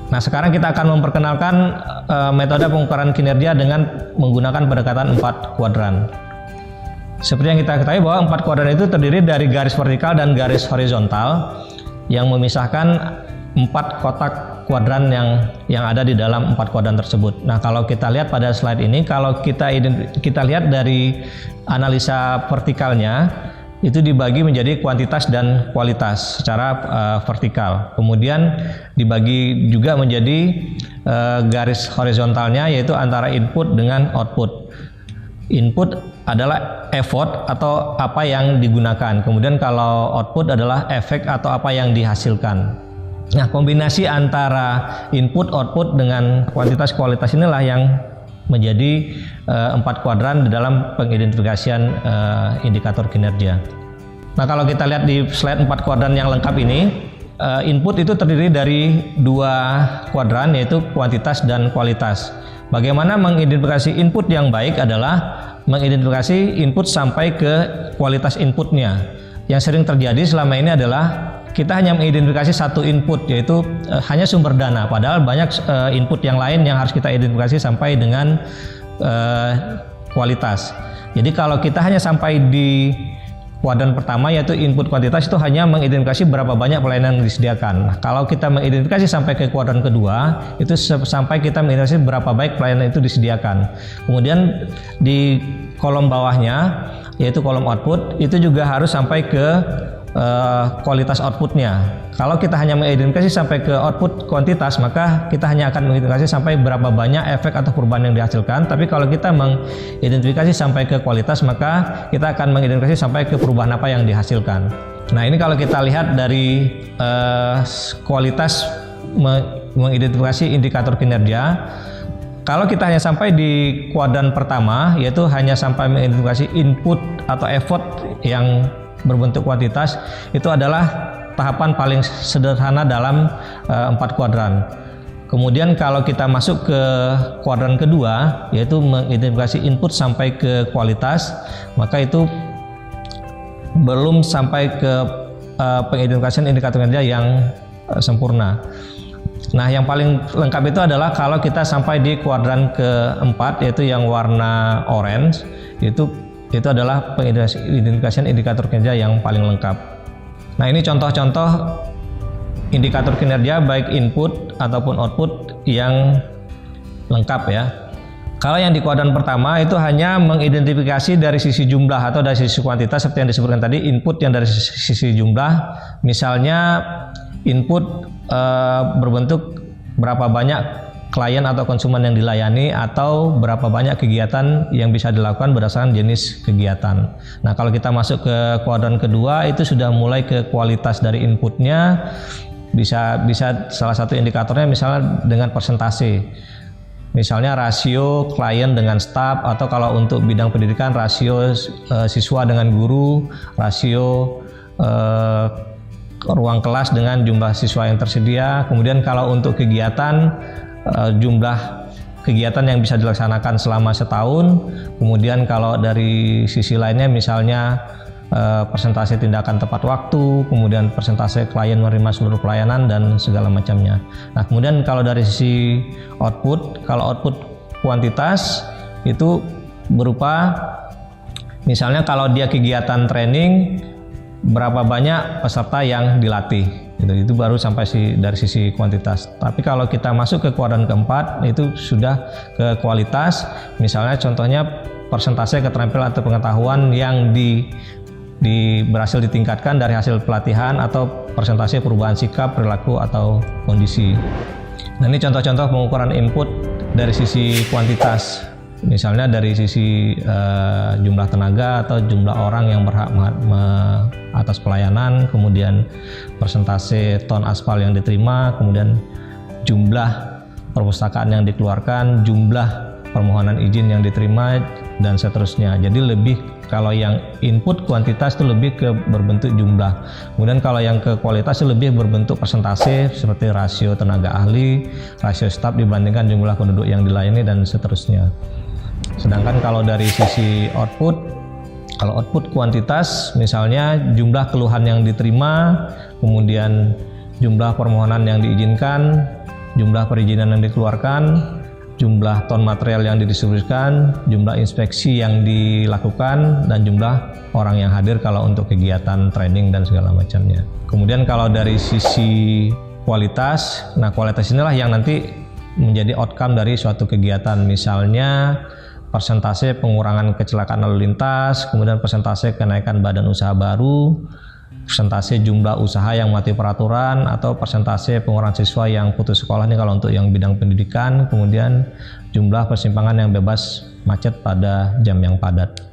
Nah, sekarang kita akan memperkenalkan metode pengukuran kinerja dengan menggunakan pendekatan 4 kuadran. Seperti yang kita ketahui bahwa 4 kuadran itu terdiri dari garis vertikal dan garis horizontal yang memisahkan 4 kotak kuadran yang ada di dalam 4 kuadran tersebut. Nah, kalau kita lihat pada slide ini, kalau kita lihat dari analisa vertikalnya, itu dibagi menjadi kuantitas dan kualitas secara vertikal. Kemudian dibagi juga menjadi garis horizontalnya, yaitu antara input dengan output. Input adalah effort atau apa yang digunakan. Kemudian kalau output adalah efek atau apa yang dihasilkan. Nah, kombinasi antara input, output dengan kuantitas kualitas inilah yang menjadi 4 kuadran di dalam pengidentifikasian indikator kinerja. Nah, kalau kita lihat di slide 4 kuadran yang lengkap ini, input itu terdiri dari 2 kuadran, yaitu kuantitas dan kualitas. Bagaimana mengidentifikasi input yang baik adalah mengidentifikasi input sampai ke kualitas inputnya. Yang sering terjadi selama ini adalah kita hanya mengidentifikasi satu input, yaitu hanya sumber dana, padahal banyak input yang lain yang harus kita identifikasi sampai dengan kualitas. Jadi kalau kita hanya sampai di kuadran pertama, yaitu input kuantitas, itu hanya mengidentifikasi berapa banyak pelayanan yang disediakan. Nah, kalau kita mengidentifikasi sampai ke kuadran kedua, itu sampai kita mengidentifikasi berapa baik pelayanan itu disediakan. Kemudian di kolom bawahnya, yaitu kolom output, itu juga harus sampai ke kualitas outputnya. Kalau kita hanya mengidentifikasi sampai ke output kuantitas, maka kita hanya akan mengidentifikasi sampai berapa banyak efek atau perubahan yang dihasilkan. Tapi kalau kita mengidentifikasi sampai ke kualitas, maka kita akan mengidentifikasi sampai ke perubahan apa yang dihasilkan. Nah, ini kalau kita lihat dari kualitas mengidentifikasi indikator kinerja, kalau kita hanya sampai di kuadran pertama, yaitu hanya sampai mengidentifikasi input atau effort yang berbentuk kuantitas, itu adalah tahapan paling sederhana dalam 4 kuadran. Kemudian kalau kita masuk ke kuadran kedua, yaitu mengidentifikasi input sampai ke kualitas, maka itu belum sampai ke pengidentifikasian indikator kinerja yang sempurna. Nah, yang paling lengkap itu adalah kalau kita sampai di kuadran keempat, yaitu yang warna orange, itu adalah pengidentifikasian indikator kinerja yang paling lengkap. Nah, ini contoh-contoh indikator kinerja baik input ataupun output yang lengkap ya. Kalau yang di kuadran pertama itu hanya mengidentifikasi dari sisi jumlah atau dari sisi kuantitas seperti yang disebutkan tadi, input yang dari sisi jumlah, misalnya input berbentuk berapa banyak klien atau konsumen yang dilayani atau berapa banyak kegiatan yang bisa dilakukan berdasarkan jenis kegiatan. Nah, kalau kita masuk ke kuadran kedua, itu sudah mulai ke kualitas dari inputnya, bisa salah satu indikatornya misalnya dengan persentase. Misalnya rasio klien dengan staf, atau kalau untuk bidang pendidikan rasio siswa dengan guru, rasio ruang kelas dengan jumlah siswa yang tersedia. Kemudian kalau untuk kegiatan, jumlah kegiatan yang bisa dilaksanakan selama setahun. Kemudian kalau dari sisi lainnya misalnya persentase tindakan tepat waktu, kemudian persentase klien menerima seluruh pelayanan dan segala macamnya. Nah, kemudian kalau dari sisi output, kalau output kuantitas itu berupa misalnya kalau dia kegiatan training, berapa banyak peserta yang dilatih. Itu baru sampai dari sisi kuantitas. Tapi kalau kita masuk ke kuadran keempat, itu sudah ke kualitas. Misalnya contohnya persentase keterampilan atau pengetahuan yang berhasil ditingkatkan dari hasil pelatihan, atau persentase perubahan sikap, perilaku, atau kondisi. Nah, ini contoh-contoh pengukuran input dari sisi kuantitas. Misalnya dari sisi jumlah tenaga atau jumlah orang yang berhak atas pelayanan, kemudian persentase ton aspal yang diterima, kemudian jumlah perpustakaan yang dikeluarkan, jumlah permohonan izin yang diterima, dan seterusnya. Jadi lebih, kalau yang input kuantitas itu lebih ke berbentuk jumlah. Kemudian kalau yang ke kualitas itu lebih berbentuk persentase seperti rasio tenaga ahli, rasio staf dibandingkan jumlah penduduk yang dilayani, dan seterusnya. Sedangkan kalau dari sisi output, kalau output kuantitas misalnya jumlah keluhan yang diterima, kemudian jumlah permohonan yang diizinkan, jumlah perizinan yang dikeluarkan, jumlah ton material yang didistribusikan, jumlah inspeksi yang dilakukan, dan jumlah orang yang hadir kalau untuk kegiatan training dan segala macamnya. Kemudian kalau dari sisi kualitas, nah kualitas inilah yang nanti menjadi outcome dari suatu kegiatan, misalnya persentase pengurangan kecelakaan lalu lintas, kemudian persentase kenaikan badan usaha baru, persentase jumlah usaha yang mati peraturan, atau persentase pengurangan siswa yang putus sekolah ini kalau untuk yang bidang pendidikan, kemudian jumlah persimpangan yang bebas macet pada jam yang padat.